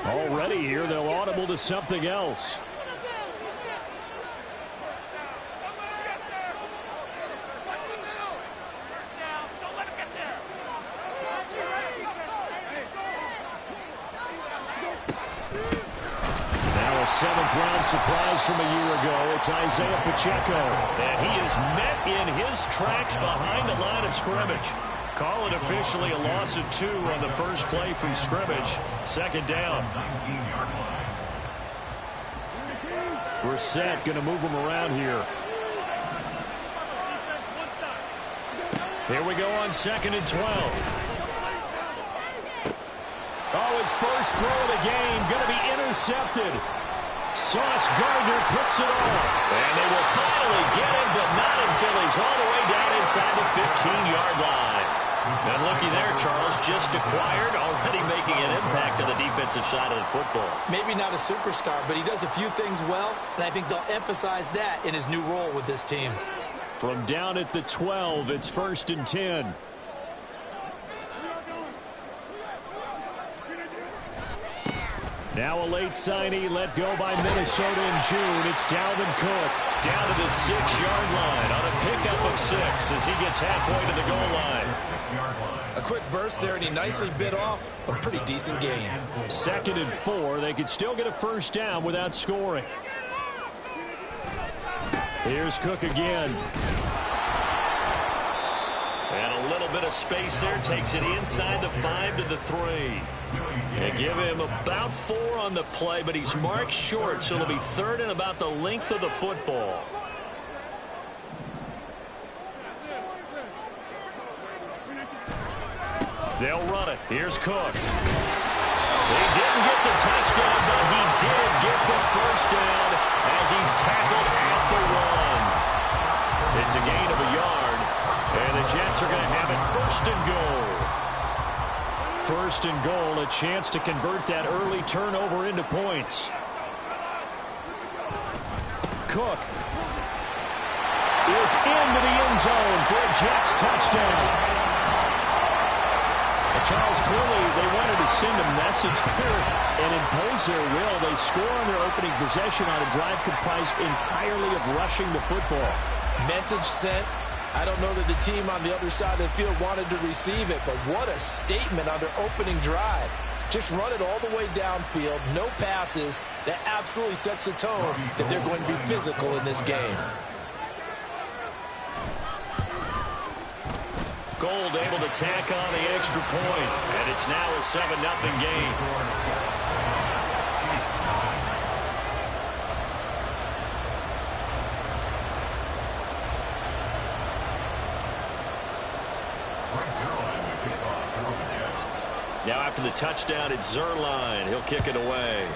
Already here, they'll audible to something else. Now a seventh-round surprise from a year ago. It's Isaiah Pacheco. And he is met in his tracks behind the line of scrimmage. Call it officially a loss of 2 on the first play from scrimmage. Second down. Brissett going to move him around here. Here we go on 2nd and 12. Oh, his first throw of the game going to be intercepted. Sauce Gardner picks it off. And they will finally get him, but not until he's all the way down inside the 15-yard line. And looky there, Charles, just acquired, already making an impact on the defensive side of the football. Maybe not a superstar, but he does a few things well, and I think they'll emphasize that in his new role with this team. From down at the 12, it's 1st and 10. Now a late signee let go by Minnesota in June. It's Dalvin Cook down to the 6-yard line on a pickup of 6 as he gets halfway to the goal line. A quick burst there, and he nicely bit off a pretty decent gain. 2nd and 4. They could still get a first down without scoring. Here's Cook again. And a little bit of space there. Takes it inside the 5 to the 3. They give him about 4 on the play, but he's marked short, so it'll be 3rd and about the length of the football. They'll run it. Here's Cook. He didn't get the touchdown, but he did get the first down as he's tackled at the 1. It's a gain of a yard, and the Jets are going to have it 1st and goal. 1st and goal, a chance to convert that early turnover into points. Cook is into the end zone for a Jets touchdown. Charles, clearly they wanted to send a message there and impose their will. They score on their opening possession on a drive comprised entirely of rushing the football. Message sent. I don't know that the team on the other side of the field wanted to receive it, but what a statement on their opening drive. Just run it all the way downfield, no passes. That absolutely sets the tone that they're going to be physical in this game. Gold able to tack on the extra point, and it's now a 7-0 game. Now after the touchdown, it's Zuerlein. He'll kick it away.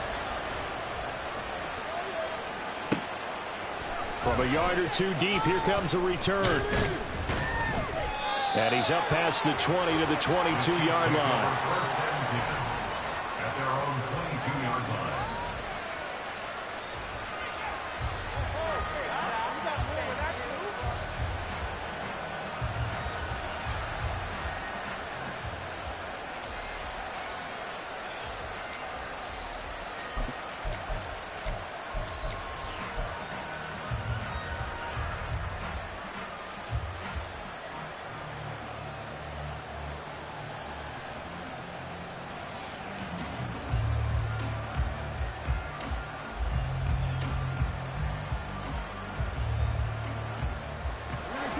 From a yard or 2 deep, here comes a return. And he's up past the 20 to the 22-yard line. At their own 22-yard line.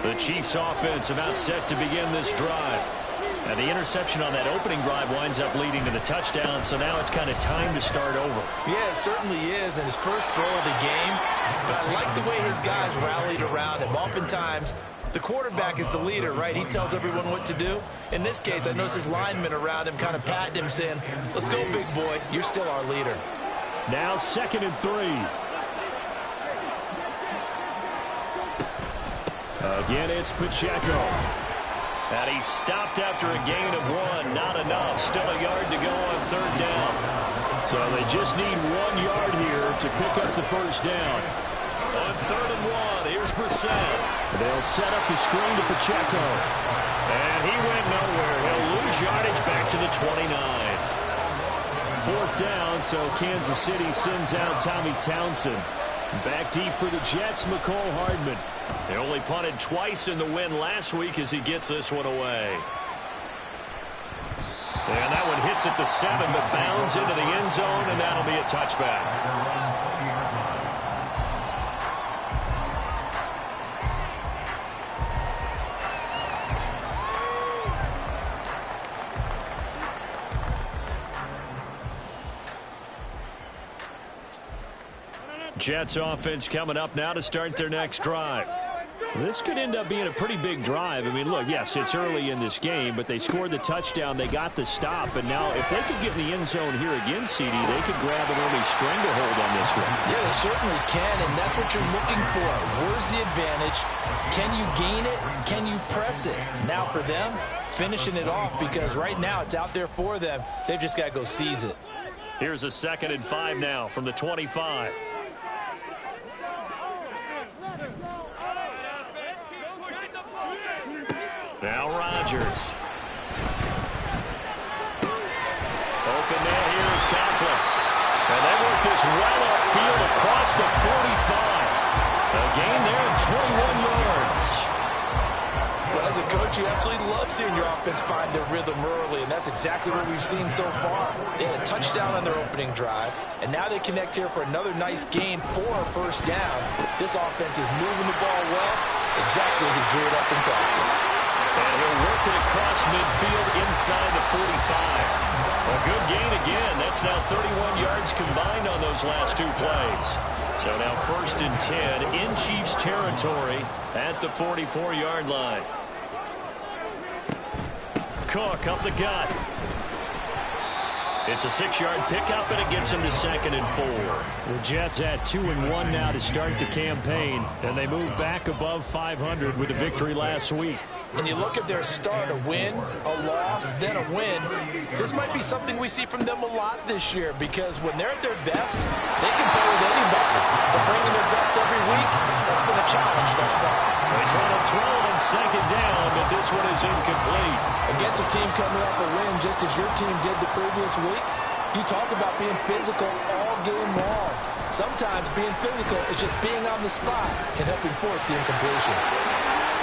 The Chiefs offense about set to begin this drive. And the interception on that opening drive winds up leading to the touchdown, so now it's kind of time to start over. Yeah, it certainly is, and his first throw of the game. But I like the way his guys rallied around him. Oftentimes, the quarterback is the leader, right? He tells everyone what to do. In this case, I noticed his linemen around him kind of patting him, saying, let's go, big boy. You're still our leader. Now 2nd and 3. Again, it's Pacheco. And he stopped after a gain of 1. Not enough. Still a yard to go on 3rd down. So they just need 1 yard here to pick up the first down. On 3rd and 1, here's Brissett. They'll set up the screen to Pacheco. And he went nowhere. He'll lose yardage back to the 29. on fourth down, so Kansas City sends out Tommy Townsend. Back deep for the Jets, McCole Hardman. They only punted twice in the win last week as he gets this one away. And that one hits at the 7, but bounds into the end zone, and that'll be a touchback. Jets offense coming up now to start their next drive. This could end up being a pretty big drive. I mean, look, yes, it's early in this game, but they scored the touchdown. They got the stop. And now if they could get in the end zone here again, CD, they could grab an early stranglehold on this one. Yeah, they certainly can, and that's what you're looking for. Where's the advantage? Can you gain it? Can you press it? Now for them, finishing it off, because right now it's out there for them. They've just got to go seize it. Here's a 2nd and 5 now from the 25. Now Rodgers. Open man here is Conklin. And they work this well upfield across the 45. A gain there of 21 yards. Well, as a coach, you absolutely love seeing your offense find their rhythm early, and that's exactly what we've seen so far. They had a touchdown on their opening drive, and now they connect here for another nice gain for a first down. This offense is moving the ball well, exactly as he drew it up in practice. And he'll work it across midfield inside the 45. A good gain again. That's now 31 yards combined on those last 2 plays. So now 1st and 10 in Chiefs territory at the 44-yard line. Cook up the gut. It's a 6-yard pickup, and it gets him to 2nd and 4. The Jets at 2-1 now to start the campaign, and they move back above 500 with a victory last week. And you look at their start, a win, a loss, then a win. This might be something we see from them a lot this year, because when they're at their best, they can play with anybody. But bringing their best every week, that's been a challenge thus far. They try to throw on 2nd down, but this one is incomplete. Against a team coming off a win, just as your team did the previous week, you talk about being physical all game long. Sometimes being physical is just being on the spot and helping force the incompletion.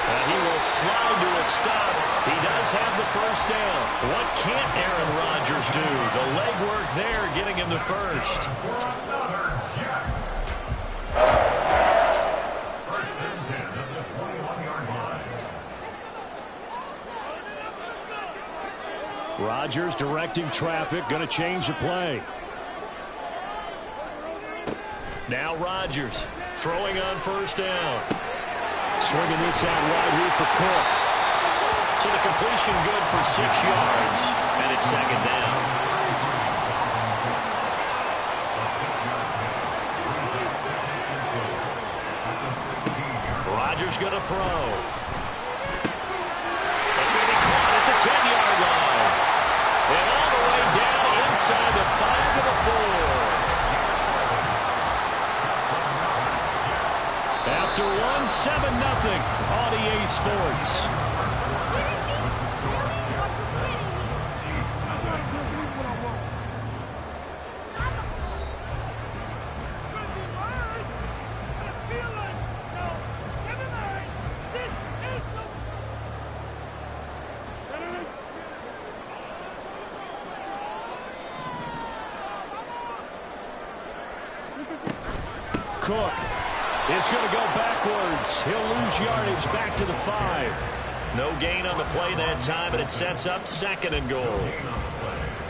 And he will slide to a stop. He does have the first down. What can't Aaron Rodgers do? The legwork there getting him the first. Rodgers directing traffic, going to change the play. Now Rodgers throwing on first down. Swinging this out wide here for Cook. So the completion good for 6 yards, and it's 2nd down. Rodgers going to throw. It's going to be caught at the 10-yard line. And all the way down inside the 5 to the 4. After 1-7-0 on EA Sports. Cook is going to go backwards. He'll lose yardage back to the 5. No gain on the play that time, and it sets up 2nd and goal.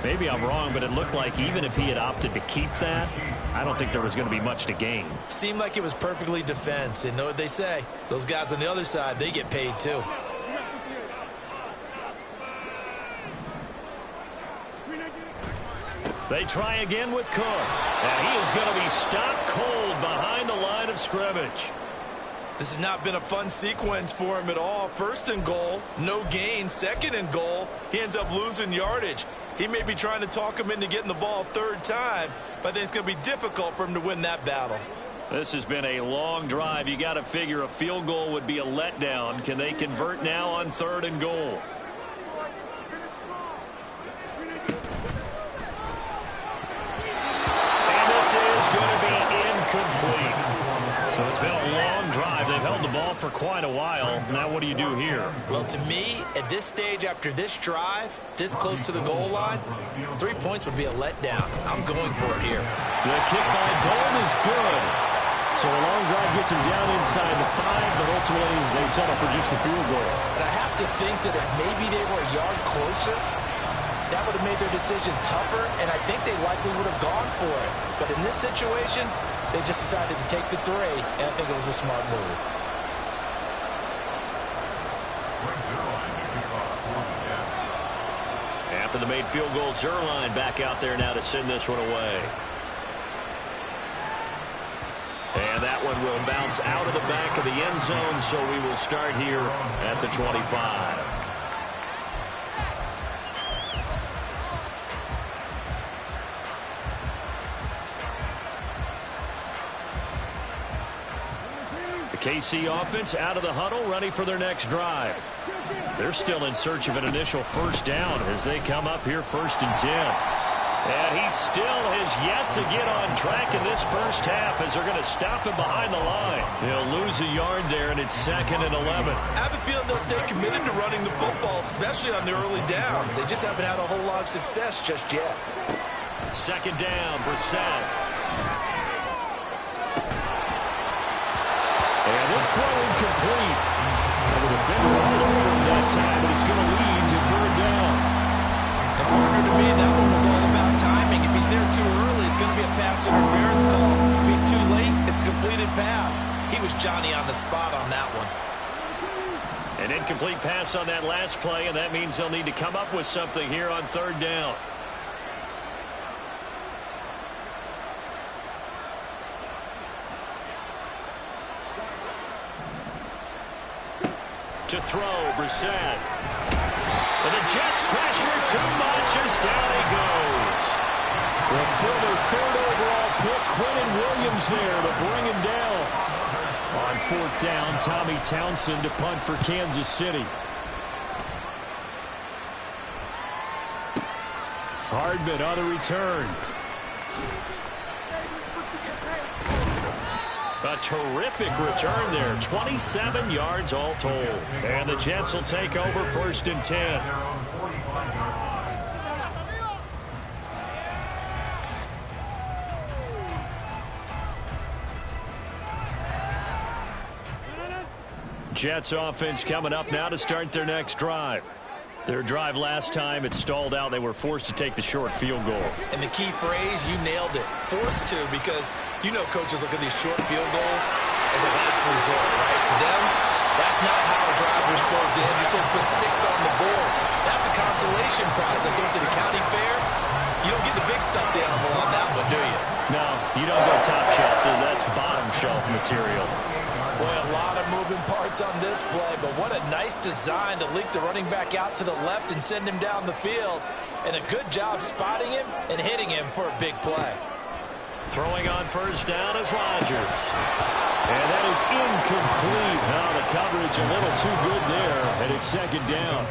Maybe I'm wrong, but it looked like even if he had opted to keep that, I don't think there was going to be much to gain. Seemed like it was perfectly defense, and know what they say. Those guys on the other side, they get paid too. They try again with Cook. And he is going to be stopped cold behind the line of scrimmage. This has not been a fun sequence for him at all. 1st and goal, no gain. 2nd and goal, he ends up losing yardage. He may be trying to talk him into getting the ball 3rd time, but I think it's going to be difficult for him to win that battle. This has been a long drive. You got to figure a field goal would be a letdown. Can they convert now on 3rd and goal? held the ball for quite a while. Now what do you do here? Well, to me, at this stage after this drive, this close to the goal line, 3 points would be a letdown. I'm going for it here. The kick by Dalton is good. So a long drive gets him down inside the 5, but ultimately they settle for just the field goal. And I have to think that if maybe they were a yard closer, that would have made their decision tougher, and I think they likely would have gone for it. But in this situation, they just decided to take the 3, and I think it was a smart move. After the made field goal, Zuerlein back out there now to send this one away. And that one will bounce out of the back of the end zone, so we will start here at the 25. The KC offense out of the huddle, ready for their next drive. They're still in search of an initial first down as they come up here 1st and 10. And he still has yet to get on track in this first half as they're going to stop him behind the line. They'll lose a yard there, and it's 2nd and 11. I have a feeling they'll stay committed to running the football, especially on the early downs. They just haven't had a whole lot of success just yet. 2nd down, Brissett. And this throw incomplete. And the defender all over him that time, but it's going to lead to 3rd down. And partner, to me, that one was all about timing. If he's there too early, it's going to be a pass interference call. If he's too late, it's a completed pass. He was Johnny on the spot on that one. An incomplete pass on that last play, and that means they'll need to come up with something here on 3rd down. To throw, Brissett. And the Jets pressure too much as down he goes. The further 3rd overall pick, Quentin Williams there to bring him down. On 4th down, Tommy Townsend to punt for Kansas City. Hardman on the return. A terrific return there. 27 yards all told. And the Jets will take over 1st and 10. Jets offense coming up now to start their next drive. Their drive last time, it stalled out. They were forced to take the short field goal. And the key phrase, you nailed it. Forced to, because you know coaches look at these short field goals as a last resort, right? To them, that's not how drives are supposed to end. You're supposed to put 6 on the board. That's a consolation prize. Like going to the county fair, you don't get the big stuffed animal on that one, do you? No, you don't go top shelf. That's bottom shelf material. Boy, a lot of moving parts on this play, but what a nice design to leak the running back out to the left and send him down the field. And a good job spotting him and hitting him for a big play. Throwing on 1st down is Rodgers. And that is incomplete. Now the coverage a little too good there, and it's 2nd down.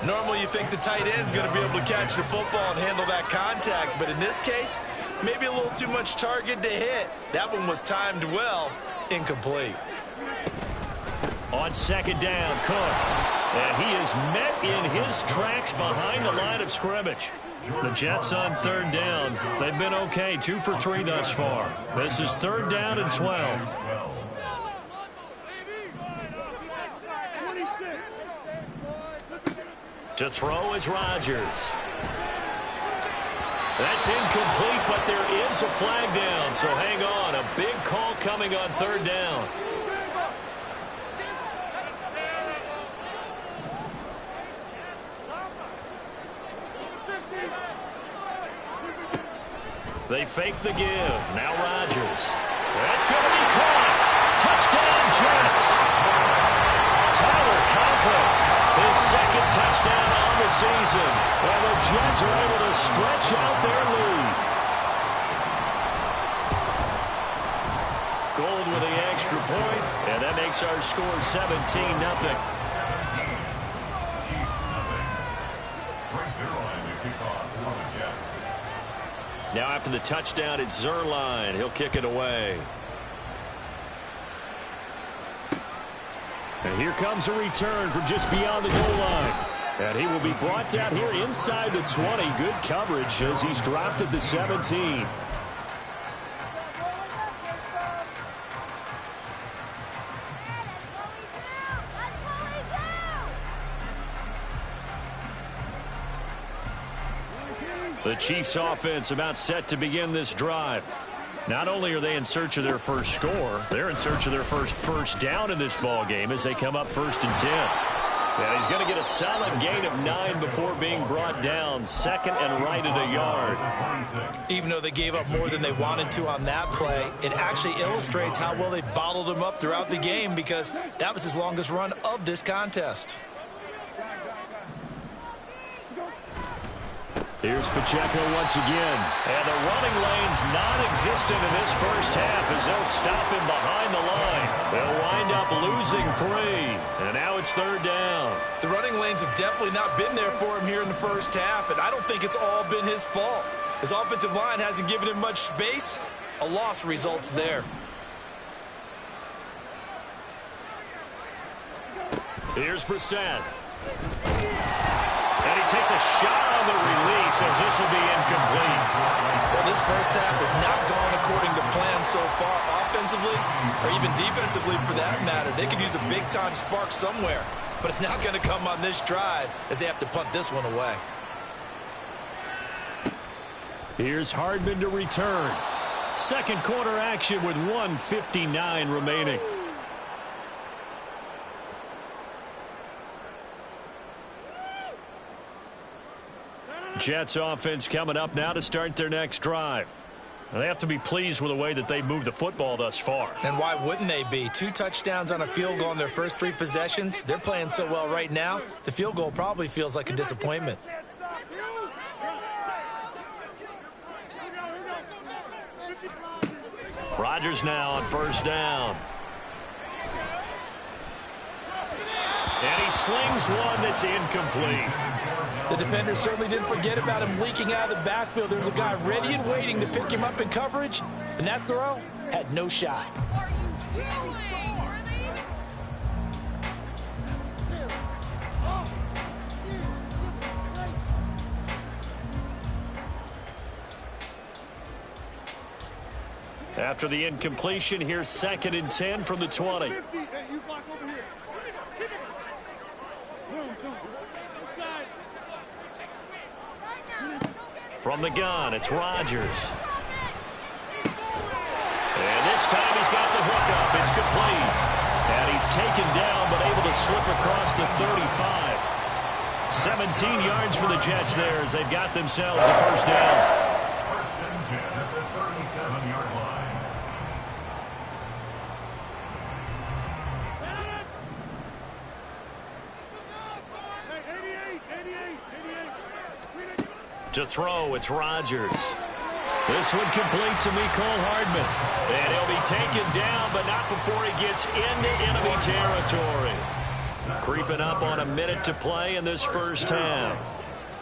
Normally you think the tight end's going to be able to catch the football and handle that contact, but in this case, maybe a little too much target to hit. That one was timed well. Incomplete. On 2nd down, Cook. And he is met in his tracks behind the line of scrimmage. The Jets on 3rd down. They've been okay, 2 for 3 thus far. This is 3rd down and 12. To throw is Rodgers. That's incomplete, but there is a flag down, so hang on. A big call coming on 3rd down. They fake the give. Now Rodgers. That's going to be caught. Touchdown, Jets. Tyler Conklin, his 2nd touchdown on the season. And the Jets are able to stretch out their lead. Gold with the extra point, and that makes our score 17-0. Now after the touchdown, it's Zuerlein. He'll kick it away. And here comes a return from just beyond the goal line. And he will be brought down here inside the 20. Good coverage as he's dropped at the 17. The Chiefs offense about set to begin this drive. Not only are they in search of their first score, they're in search of their first down in this ball game as they come up 1st and 10. Yeah, he's going to get a solid gain of 9 before being brought down. 2nd and right at a yard. Even though they gave up more than they wanted to on that play, it actually illustrates how well they bottled him up throughout the game because that was his longest run of this contest. Here's Pacheco once again. And the running lane's non-existent in this first half as they'll stop him behind the line. They'll wind up losing 3. And now it's 3rd down. The running lanes have definitely not been there for him here in the first half, and I don't think it's all been his fault. His offensive line hasn't given him much space. A loss results there. Here's Brissett. And he takes a shot on the release as this will be incomplete. Well, this first half has not gone according to plan so far offensively or even defensively for that matter. They could use a big-time spark somewhere, but it's not going to come on this drive as they have to punt this one away. Here's Hardman to return. Second quarter action with 1:59 remaining. Jets offense coming up now to start their next drive. They have to be pleased with the way that they've moved the football thus far. And why wouldn't they be? 2 touchdowns on a field goal in their first 3 possessions. They're playing so well right now, the field goal probably feels like a disappointment. Rodgers now on 1st down. And he slings one that's incomplete. The defender certainly didn't forget about him leaking out of the backfield. There was a guy ready and waiting to pick him up in coverage, and that throw had no shot. After the incompletion, here's 2nd and 10 from the 20. From the gun, it's Rodgers. And this time he's got the hook up. It's complete. And he's taken down but able to slip across the 35. 17 yards for the Jets there as they've got themselves a 1st down. 1st and 10 at the 37-yard line. To throw, it's Rodgers. This one complete to Mecole Hardman. And he'll be taken down, but not before he gets into enemy territory. Creeping up on a minute to play in this first half.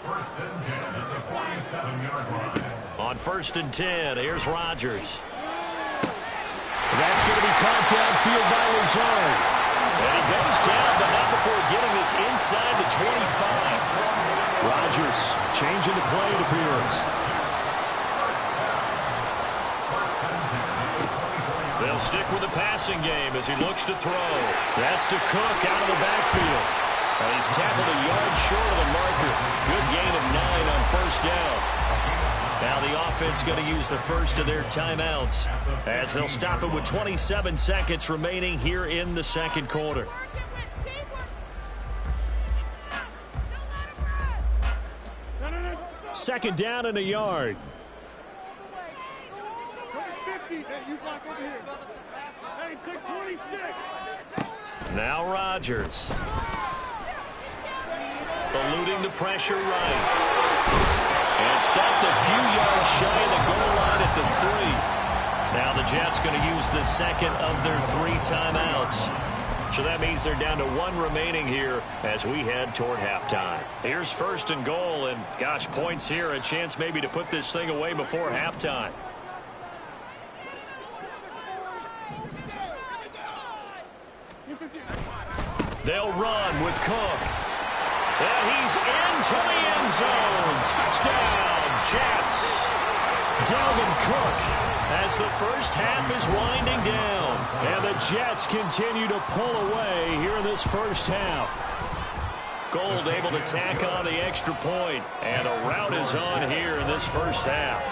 1st and 10 at the 47-yard line. On 1st and 10, here's Rodgers. That's going to be caught downfield by Lazard. And he goes down, but not before getting this inside the 25. Rodgers changing the play, it appears. They'll stick with the passing game as he looks to throw. That's to Cook out of the backfield. And he's tackled a yard short of the marker. Good gain of 9 on 1st down. Now the offense going to use the first of their timeouts as they'll stop it with 27 seconds remaining here in the 2nd quarter. Second down and a yard. Now Rodgers. Eluding the pressure right. And stopped a few yards shy of the goal line at the 3. Now the Jets going to use the 2nd of their 3 timeouts. So that means they're down to 1 remaining here as we head toward halftime. Here's 1st and goal, and gosh, points here, a chance maybe to put this thing away before halftime. They'll run with Cook. And he's into the end zone. Touchdown, Jets. Dalvin Cook as the first half is winding down. And the Jets continue to pull away here in this first half. Gold able to tack on the extra point. And a rout is on here in this first half.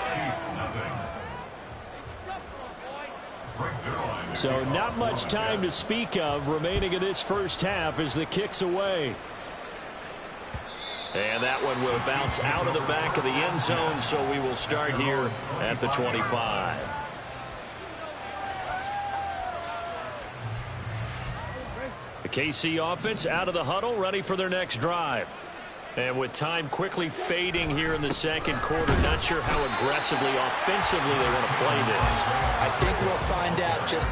So not much time to speak of remaining in this first half as the kick's away. And that one will bounce out of the back of the end zone, so we will start here at the 25. The KC offense out of the huddle, ready for their next drive. And with time quickly fading here in the second quarter, not sure how aggressively, offensively they want to play this. I think we'll find out just...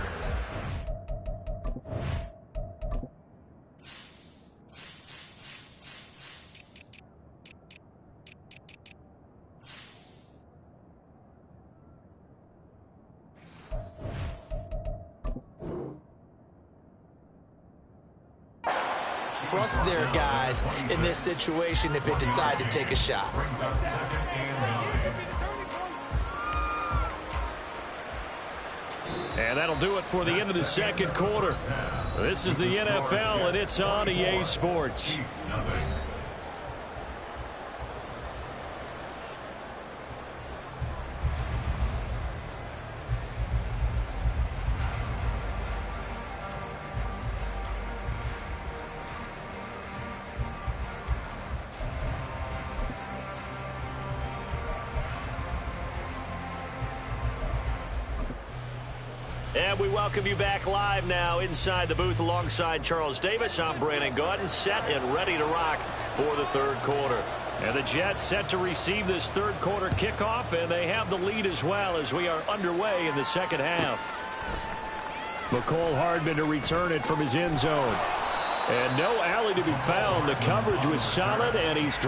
trust their guys in this situation if they decide to take a shot. And that'll do it for the end of the second quarter. This is the NFL, and it's on EA Sports. And we welcome you back live now inside the booth alongside Charles Davis. I'm Brandon Gaudin, set and ready to rock for the third quarter. And the Jets set to receive this third quarter kickoff, and they have the lead as well as we are underway in the second half. McCole Hardman to return it from his end zone. And no alley to be found. The coverage was solid, and he's...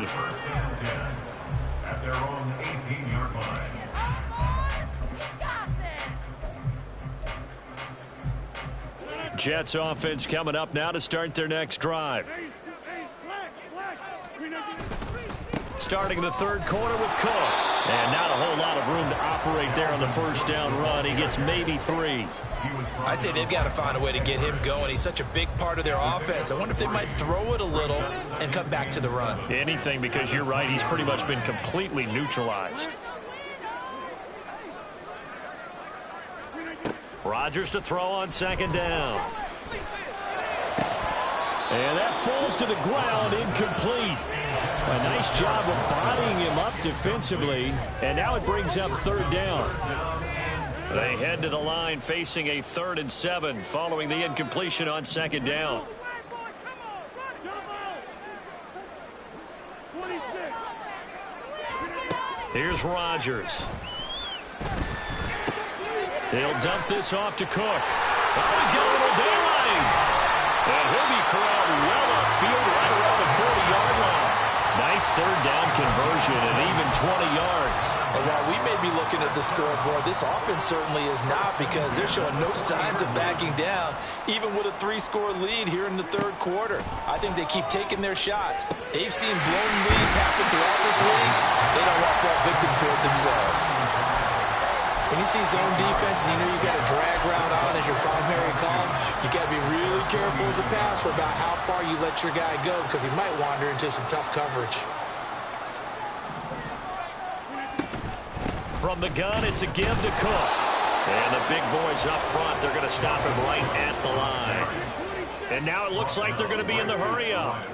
First and 10 at their own 18-yard line. Jets offense coming up now to start their next drive. Starting the third quarter with Cook. And not a whole lot of room to operate there on the first down run. He gets maybe 3. I'd say they've got to find a way to get him going. He's such a big part of their offense. I wonder if they might throw it a little and come back to the run. Anything, because you're right. He's pretty much been completely neutralized. Rodgers to throw on second down. And that falls to the ground, incomplete. A nice job of bodying him up defensively. And now it brings up third down. They head to the line facing a 3rd and 7 following the incompletion on second down. Here's Rodgers. He'll dump this off to Cook. Oh, he's got a little daylight. And he'll be corralled well upfield right around the 40-yard line. Nice third down conversion and even 20 yards. And while we may be looking at the scoreboard, this offense certainly is not, because they're showing no signs of backing down, even with a 3-score lead here in the third quarter. I think they keep taking their shots. They've seen blown leads happen throughout this league. They don't want to fall victim to it themselves. When you see zone defense and you know you've got a drag route on as your primary call, you got to be really careful as a passer about how far you let your guy go, because he might wander into some tough coverage. From the gun, it's a give to Cook. And the big boys up front, they're going to stop him right at the line. And now it looks like they're going to be in the hurry-up.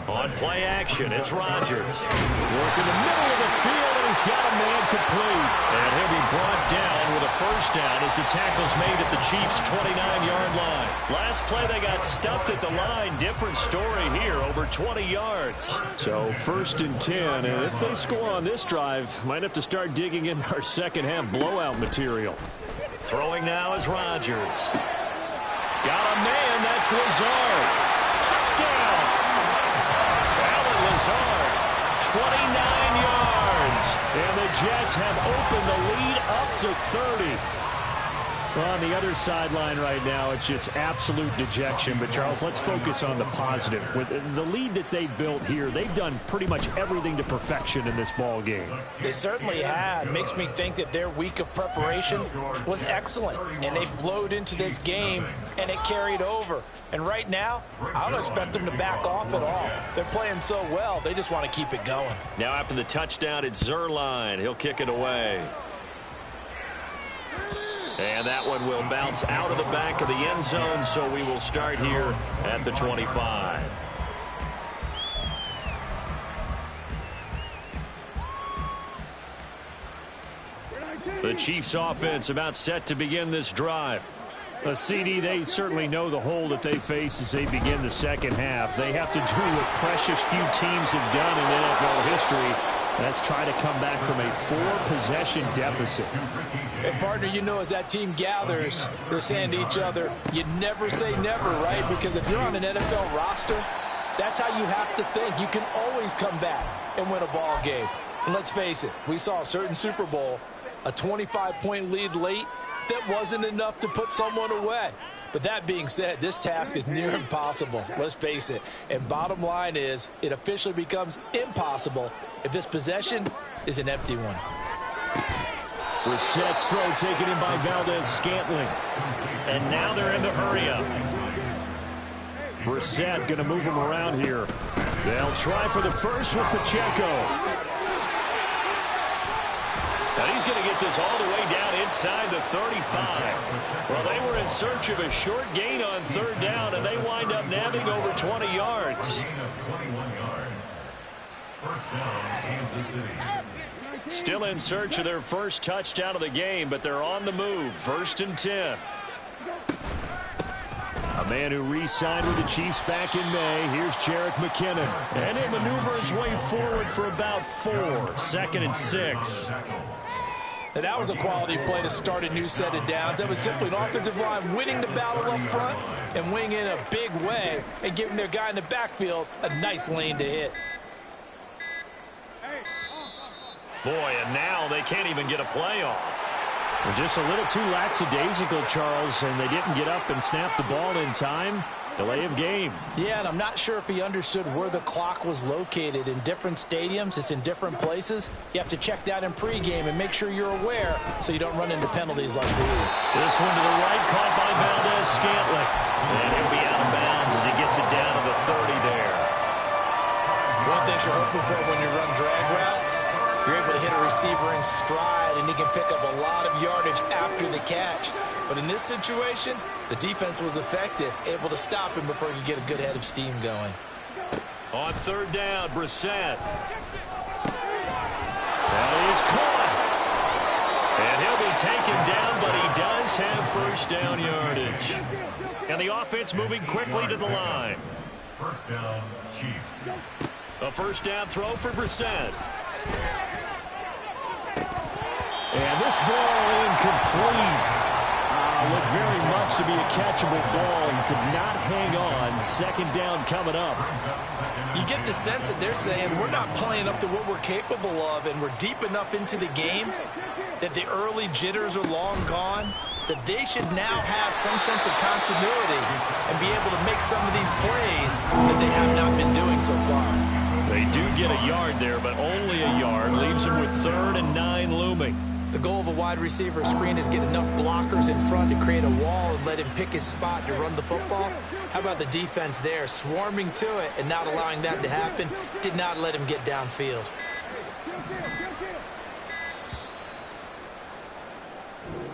On play action, it's Rodgers. Working the middle of the field, and he's got a man complete. And he'll be brought down with a first down as the tackle's made at the Chiefs' 29-yard line. Last play, they got stuffed at the line. Different story here, over 20 yards. So 1st and 10, and if they score on this drive, might have to start digging in our second half blowout material. Throwing now is Rodgers. Got a man, that's Lazard. Touchdown! Allen Lazard, 29 yards. And the Jets have opened the lead up to 30. Well, on the other sideline right now, it's just absolute dejection. But, Charles, let's focus on the positive. With the lead that they built here, they've done pretty much everything to perfection in this ball game. They certainly have. Makes me think that their week of preparation was excellent. And they flowed into this game, and it carried over. And right now, I don't expect them to back off at all. They're playing so well, they just want to keep it going. Now after the touchdown, it's Zuerlein. He'll kick it away. And that one will bounce out of the back of the end zone, so we will start here at the 25. The Chiefs offense about set to begin this drive. CD, they certainly know the hole that they face as they begin the second half. They have to do what precious few teams have done in NFL history. Let's try to come back from a 4-possession deficit. And, partner, you know, as that team gathers, they're saying to each other, you never say never, right? Because if you're on an NFL roster, that's how you have to think. You can always come back and win a ball game. And let's face it, we saw a certain Super Bowl, a 25-point lead late, that wasn't enough to put someone away. But that being said, this task is near impossible. Let's face it. And bottom line is, it officially becomes impossible if this possession is an empty one. Brissett's throw taken in by Valdez-Scantling. And now they're in the hurry-up. Brissett going to move him around here. They'll try for the first with Pacheco. And he's going to get this all the way down inside the 35. Well, they were in search of a short gain on third down, and they wind up nabbing over 20 yards. Still in search of their first touchdown of the game, but they're on the move. 1st and 10. A man who re-signed with the Chiefs back in May. Here's Jerick McKinnon. And he'll maneuver his way forward for about 4. 2nd and 6. Now, that was a quality play to start a new set of downs. That was simply an offensive line winning the battle up front and winning in a big way and giving their guy in the backfield a nice lane to hit. Boy, and now they can't even get a play off. Well, just a little too lackadaisical, Charles, and they didn't get up and snap the ball in time. Delay of game. Yeah, and I'm not sure if he understood where the clock was located. In different stadiums, it's in different places. You have to check that in pregame and make sure you're aware so you don't run into penalties like these. This one to the right, caught by Valdez-Scantling. And he'll be out of bounds as he gets it down to the 30 there. One thing you're hoping for when you run drag routes, you're able to hit a receiver in stride, and he can pick up a lot of yardage after the catch. But in this situation, the defense was effective, able to stop him before he could get a good head of steam going. On third down, Brissett. That is caught. And he'll be taken down, but he does have first down yardage. And the offense moving quickly to the line. First down, Chiefs. A first down throw for Brissett. And this ball incomplete. Looked very much to be a catchable ball. He could not hang on. Second down coming up. You get the sense that they're saying we're not playing up to what we're capable of, and we're deep enough into the game that the early jitters are long gone, that they should now have some sense of continuity and be able to make some of these plays that they have not been doing so far. They do get a yard there, but only a yard. Leaves him with 3rd and 9 looming. The goal of a wide receiver screen is get enough blockers in front to create a wall and let him pick his spot to run the football. How about the defense there, swarming to it and not allowing that to happen? Did not let him get downfield.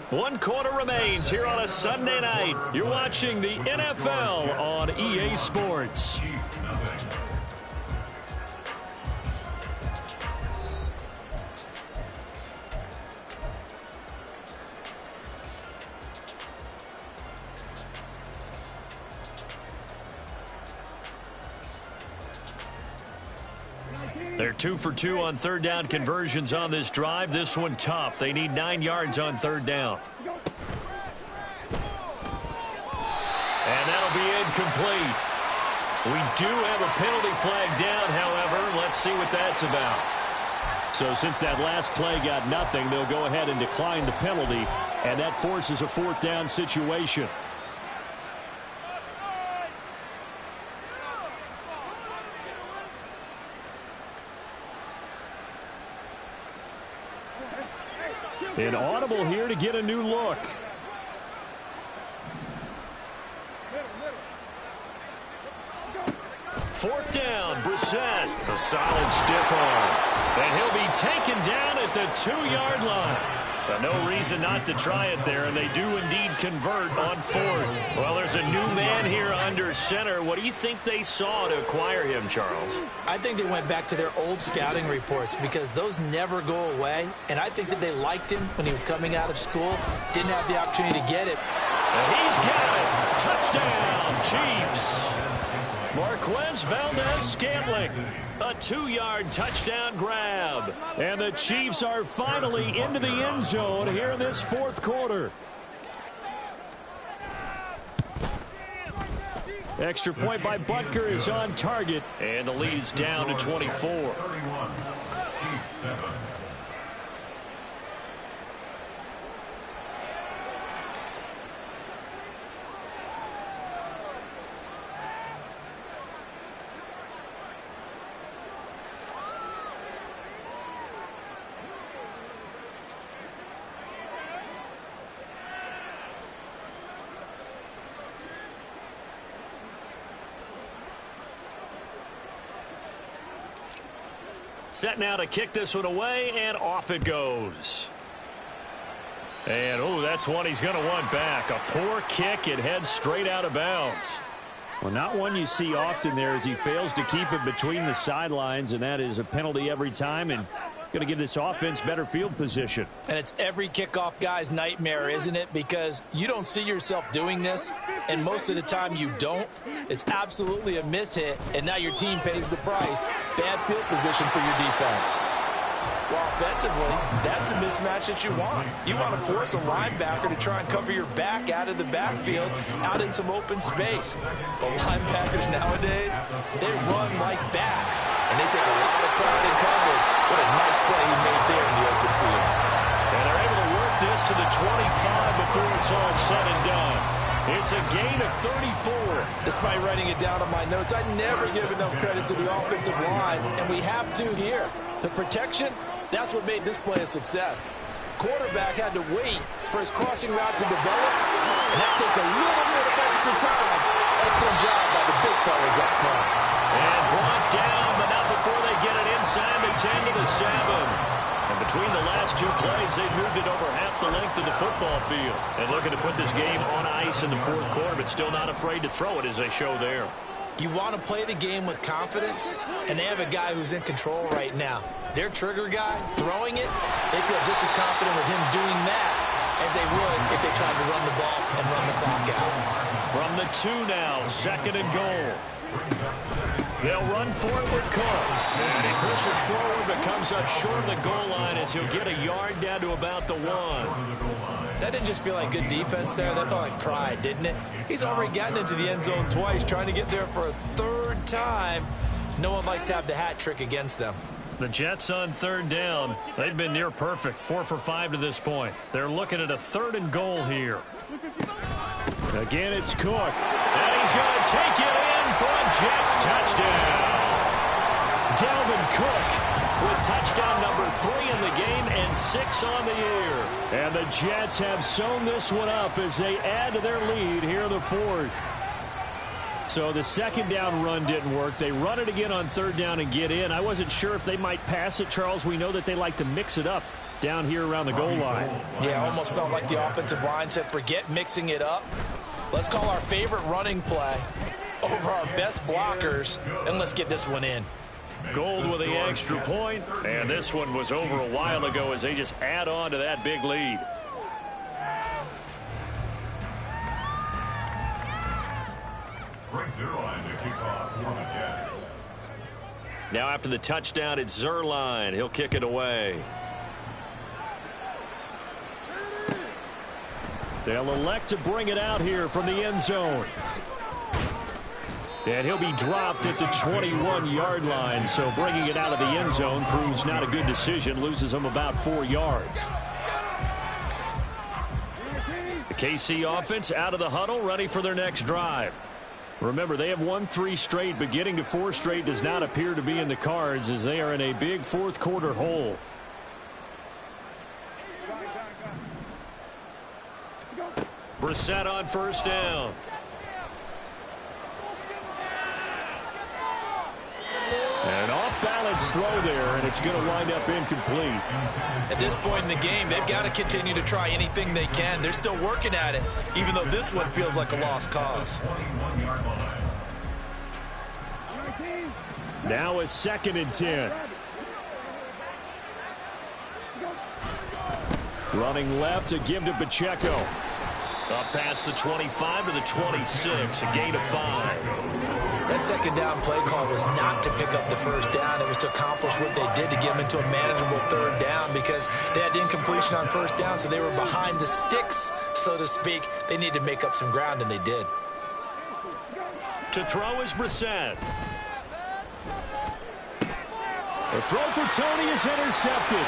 One quarter remains here on a Sunday night. You're watching the NFL on EA Sports. Chiefs, nothing. They're 2 for 2 on third down conversions on this drive. This one tough. They need 9 yards on third down. incomplete. We do have a penalty flag down, however. Let's see what that's about. So since that last play got nothing, they'll go ahead and decline the penalty, and that forces a 4th down situation. An audible here to get a new look. Fourth down, Brissett. A solid stiff arm. And he'll be taken down at the 2-yard line. But no reason not to try it there, and they do indeed convert on 4th. Well, there's a new man here under center. What do you think they saw to acquire him, Charles? I think they went back to their old scouting reports because those never go away. And I think that they liked him when he was coming out of school. Didn't have the opportunity to get it. And he's got it. Touchdown, Chiefs. Marquez Valdez-Scantling. A 2-yard touchdown grab. And the Chiefs are finally into the end zone here in this 4th quarter. Extra point by Butker is on target. And the lead is down to 24. 31, Chiefs 7. Set now to kick this one away, and off it goes. And, oh, that's one he's going to want back. A poor kick. It heads straight out of bounds. Well, not one you see often there as he fails to keep it between the sidelines, and that is a penalty every time, and going to give this offense better field position. And it's every kickoff guy's nightmare, isn't it? Because you don't see yourself doing this, and most of the time you don't. It's absolutely a mishit, and now your team pays the price. Bad field position for your defense. Well, offensively, that's the mismatch that you want. You want to force a linebacker to try and cover your back out of the backfield, out in some open space. But linebackers nowadays, they run like backs, and they take a lot of pride in coverage. What a nice play he made there in the open field. And they're able to work this to the 25 before it's all said and done. It's a gain of 34. Despite writing it down on my notes, I never give enough credit to the offensive line, and we have to here. The protection, that's what made this play a success. Quarterback had to wait for his crossing route to develop, and that takes a little bit of extra time. Excellent job by the big fellas up front. And brought down, but not before they get it inside the 10 to the 7. And between the last two plays, they've moved it over half the length of the football field. And looking to put this game on ice in the 4th quarter, but still not afraid to throw it as they show there. You want to play the game with confidence, and they have a guy who's in control right now. Their trigger guy, throwing it, they feel just as confident with him doing that as they would if they tried to run the ball and run the clock out. From the 2 now, 2nd and goal. They'll run for it with Cook. And he pushes forward but comes up short of the goal line as he'll get a yard down to about the 1. That didn't just feel like good defense there. That felt like pride, didn't it? He's already gotten into the end zone twice, trying to get there for a 3rd time. No one likes to have the hat trick against them. The Jets on 3rd down. They've been near perfect, 4 for 5 to this point. They're looking at a 3rd and goal here. Again, it's Cook. And he's going to take it in for a Jets touchdown. Dalvin Cook with touchdown number 3 in the game and 6 on the year. And the Jets have sewn this one up as they add to their lead here in the 4th. So the 2nd down run didn't work. They run it again on 3rd down and get in. I wasn't sure if they might pass it, Charles. We know that they like to mix it up down here around the goal line. Yeah, almost felt like the offensive line said, forget mixing it up. Let's call our favorite running play over our best blockers, and let's get this one in. Gold with the extra point, and this one was over a while ago as they just add on to that big lead. Greg Zuerlein to kick off for the Jets. Now after the touchdown, it's Zuerlein. He'll kick it away. They'll elect to bring it out here from the end zone. And he'll be dropped at the 21-yard line. So bringing it out of the end zone proves not a good decision. Loses him about 4 yards. The KC offense out of the huddle, ready for their next drive. Remember, they have won 3 straight, but getting to 4 straight does not appear to be in the cards as they are in a big fourth quarter hole. Brissett on first down. An off-balance throw there, and it's going to wind up incomplete. At this point in the game, they've got to continue to try anything they can. They're still working at it, even though this one feels like a lost cause. Now a 2nd and 10. Running left to give to Pacheco. Up past the 25 to the 26, a gain of 5. That second down play call was not to pick up the first down. It was to accomplish what they did to get them into a manageable 3rd down because they had incompletion on first down, so they were behind the sticks, so to speak. They needed to make up some ground, and they did. To throw is Brissett. The throw for Tony is intercepted.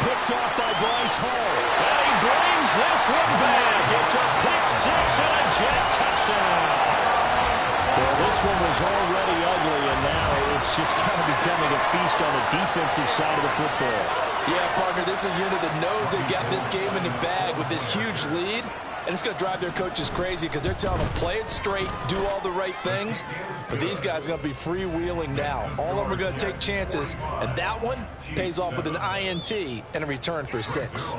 Picked off by Bryce Hall. And he brings this one back. It's a pick 6 and a jet touchdown. Well, this one was already ugly, and now it's just kind of becoming a feast on the defensive side of the football. Yeah, partner, this is a unit that knows they've got this game in the bag with this huge lead, and it's going to drive their coaches crazy because they're telling them play it straight, do all the right things, but these guys are going to be freewheeling now. All of them are going to take chances, and that one pays off with an INT and a return for 6.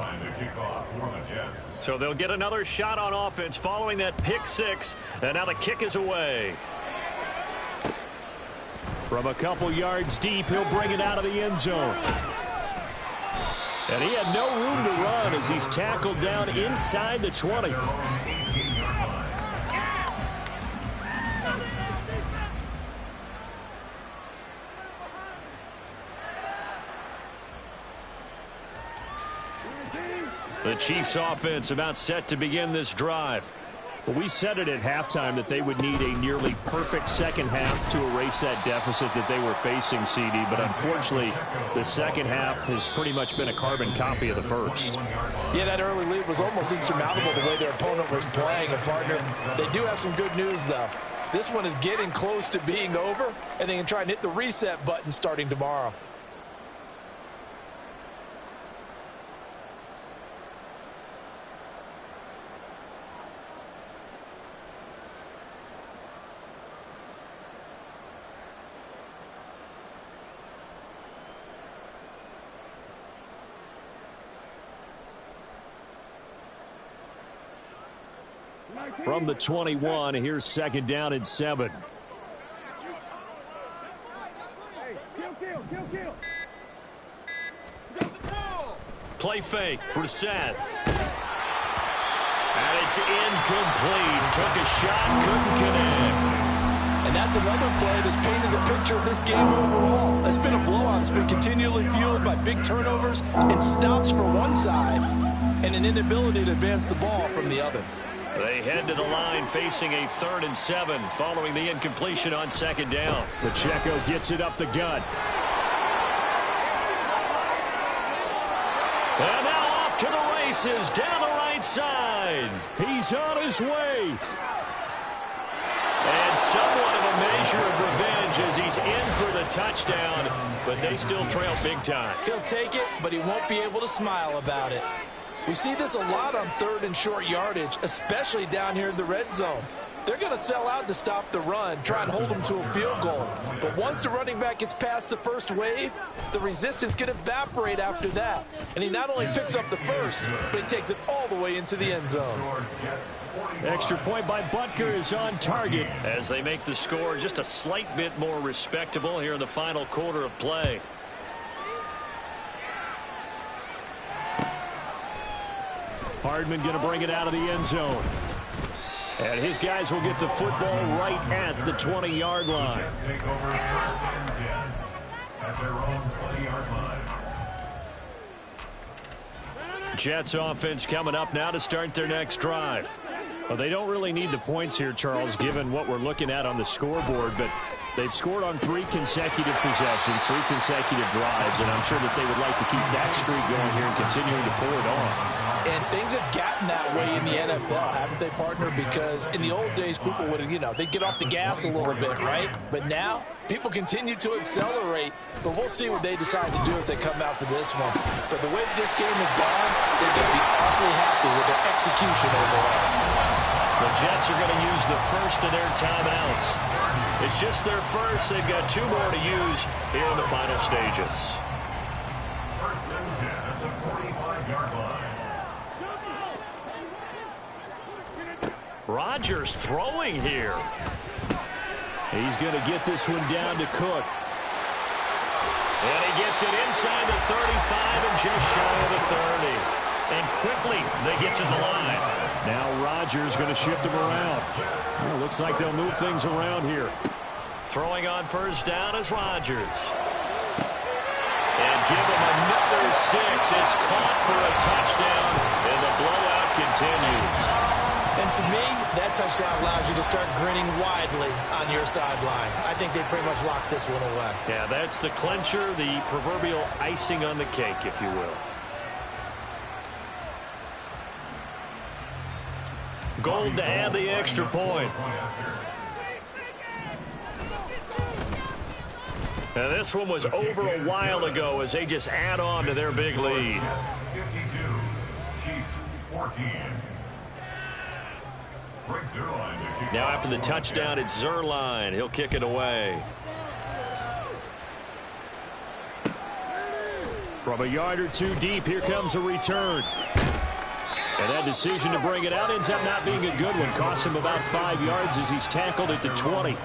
So they'll get another shot on offense following that pick 6, and now the kick is away. From a couple yards deep, he'll bring it out of the end zone. And he had no room to run as he's tackled down inside the 20. The Chiefs offense about set to begin this drive. Well, we said it at halftime that they would need a nearly perfect second half to erase that deficit that they were facing, CD. But unfortunately, the second half has pretty much been a carbon copy of the first. Yeah, that early lead was almost insurmountable the way their opponent was playing. And, partner, they do have some good news, though. This one is getting close to being over, and they can try and hit the reset button starting tomorrow. From the 21, here's 2nd down and 7. Play fake, Brissett. And it's incomplete. Took a shot, couldn't connect. And that's another play that's painted a picture of this game overall. It's been a blowout. It's been continually fueled by big turnovers and stops for one side and an inability to advance the ball from the other. They head to the line facing a 3rd and 7 following the incompletion on 2nd down. Pacheco gets it up the gut. And now off to the races down the right side. He's on his way. And somewhat of a measure of revenge as he's in for the touchdown, but they still trail big time. He'll take it, but he won't be able to smile about it. We see this a lot on 3rd and short yardage, especially down here in the red zone. They're going to sell out to stop the run, try and hold them to a field goal. But once the running back gets past the first wave, the resistance can evaporate after that. And he not only picks up the first, but he takes it all the way into the end zone. Extra point by Butker is on target as they make the score just a slight bit more respectable here in the final quarter of play. Hardman going to bring it out of the end zone. And his guys will get the football right at the 20-yard line. Take over 1st and 10 at their own 20-yard line. Jets offense coming up now to start their next drive. Well, they don't really need the points here, Charles, given what we're looking at on the scoreboard, but they've scored on 3 consecutive possessions, 3 consecutive drives, and I'm sure that they would like to keep that streak going here and continuing to pour it on. And things have gotten that way in the NFL, haven't they, partner? Because in the old days, people would, they'd get off the gas a little bit, right? But now, people continue to accelerate, but we'll see what they decide to do as they come out for this one. But the way that this game has gone, they're going to be awfully happy with their execution overall. The Jets are going to use the first of their timeouts. It's just their first. They've got 2 more to use here in the final stages. First and 10 at the 45-yard line. Rodgers throwing here. He's going to get this one down to Cook. And he gets it inside the 35 and just shy of the 30. And quickly they get to the line. Now Rodgers going to shift him around. Well, looks like they'll move things around here. Throwing on first down is Rodgers. And give him another 6. It's caught for a touchdown, and the blowout continues. And to me, that touchdown allows you to start grinning widely on your sideline. I think they pretty much locked this one away. Yeah, that's the clincher, the proverbial icing on the cake, if you will. Gold to add the extra point. Now this one was over a while ago as they just add on to their big lead. 52, Chiefs 14. Now after the touchdown, it's Zuerlein. He'll kick it away. From a yard or 2 deep, here comes a return. And that decision to bring it out ends up not being a good one. Cost him about 5 yards as he's tackled at the 20.